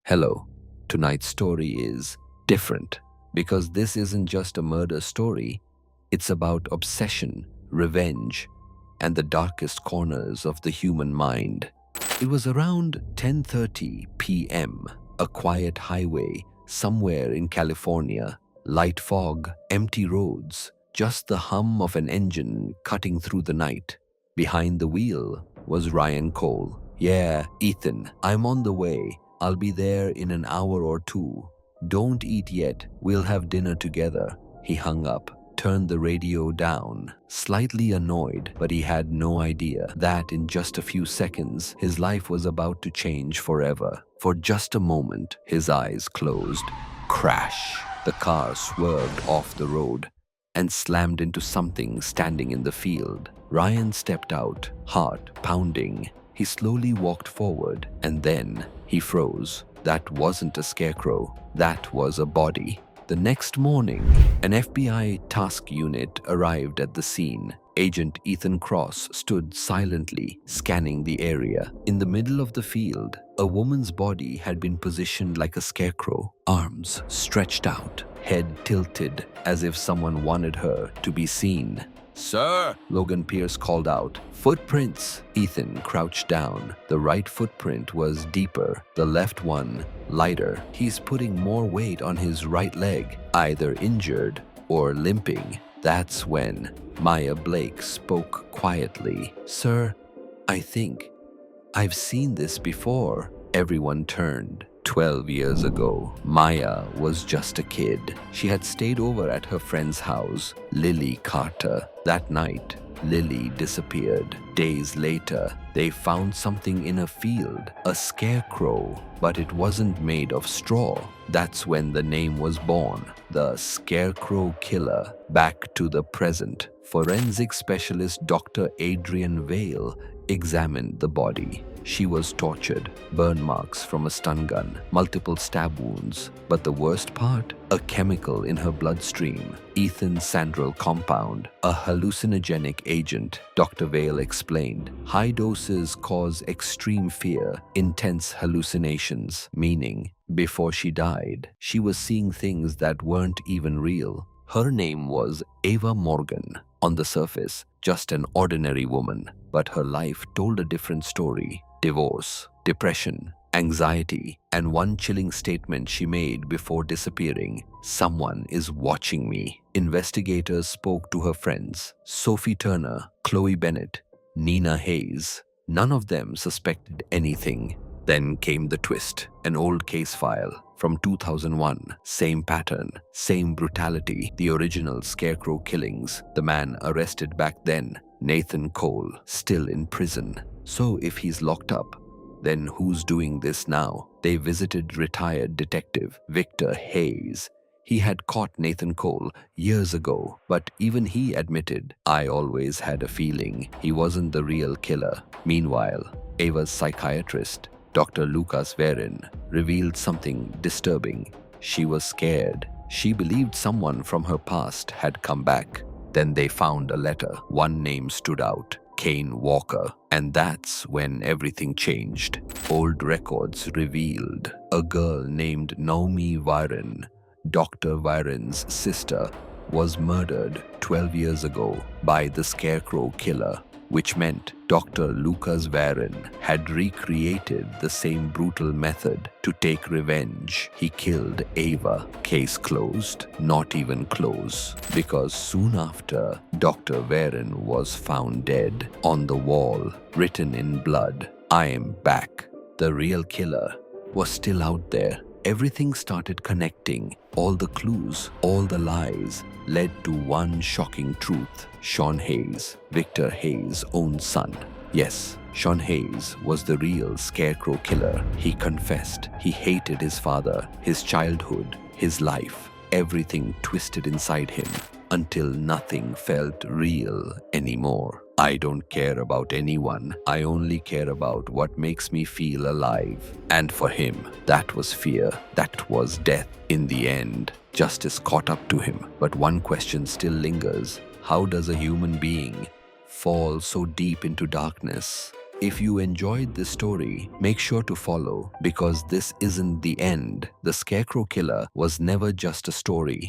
Hello, tonight's story is different because this isn't just a murder story, it's about obsession, revenge, and the darkest corners of the human mind. It was around 10:30 p.m., a quiet highway somewhere in California. Light fog, empty roads, just the hum of an engine cutting through the night. Behind the wheel was Ryan Cole. "Yeah, Ethan, I'm on the way. I'll be there in an hour or two. Don't eat yet. We'll have dinner together." He hung up, turned the radio down, slightly annoyed, but he had no idea that in just a few seconds, his life was about to change forever. For just a moment, his eyes closed. Crash! The car swerved off the road and slammed into something standing in the field. Ryan stepped out, heart pounding. He slowly walked forward, and then he froze. That wasn't a scarecrow. That was a body. The next morning, an FBI task unit arrived at the scene. Agent Ethan Cross stood silently, scanning the area. In the middle of the field, a woman's body had been positioned like a scarecrow, arms stretched out, head tilted as if someone wanted her to be seen. "Sir!" Logan Pierce called out. "Footprints!" Ethan crouched down. The right footprint was deeper, the left one lighter. "He's putting more weight on his right leg, either injured or limping." That's when Maya Blake spoke quietly. "Sir, I think I've seen this before." Everyone turned. 12 years ago, Maya was just a kid. She had stayed over at her friend's house, Lily Carter. That night, Lily disappeared. Days later, they found something in a field, a scarecrow, but it wasn't made of straw. That's when the name was born, the Scarecrow Killer. Back to the present, forensic specialist Dr. Adrian Vale examined the body. She was tortured, burn marks from a stun gun, multiple stab wounds. But the worst part? A chemical in her bloodstream, ethan sandral compound, a hallucinogenic agent, Dr. Vale explained. High doses cause extreme fear, intense hallucinations, meaning before she died, she was seeing things that weren't even real. Her name was Ava Morgan. On the surface, just an ordinary woman, but her life told a different story. Divorce, depression, anxiety, and one chilling statement she made before disappearing: "Someone is watching me." Investigators spoke to her friends, Sophie Turner, Chloe Bennett, Nina Hayes. None of them suspected anything. Then came the twist, an old case file from 2001. Same pattern, same brutality, the original Scarecrow killings. The man arrested back then, Nathan Cole, still in prison. So if he's locked up, then who's doing this now? They visited retired detective Victor Hayes. He had caught Nathan Cole years ago, but even he admitted, "I always had a feeling he wasn't the real killer." Meanwhile, Ava's psychiatrist, Dr. Lucas Verin, revealed something disturbing. She was scared. She believed someone from her past had come back. Then they found a letter. One name stood out: Kane Walker. And that's when everything changed. Old records revealed a girl named Naomi Viren, Dr. Viren's sister, was murdered 12 years ago by the Scarecrow Killer, which meant Dr. Lucas Varon had recreated the same brutal method to take revenge. He killed Ava. Case closed? Not even close, because soon after, Dr. Varon was found dead. On the wall, written in blood, "I am back." The real killer was still out there. Everything started connecting. All the clues, all the lies led to one shocking truth. Sean Hayes, Victor Hayes' own son. Yes, Sean Hayes was the real Scarecrow Killer. He confessed. He hated his father, his childhood, his life. Everything twisted inside him until nothing felt real anymore. "I don't care about anyone. I only care about what makes me feel alive." And for him, that was fear. That was death. In the end, justice caught up to him. But one question still lingers. How does a human being fall so deep into darkness? If you enjoyed this story, make sure to follow because this isn't the end. The Scarecrow Killer was never just a story.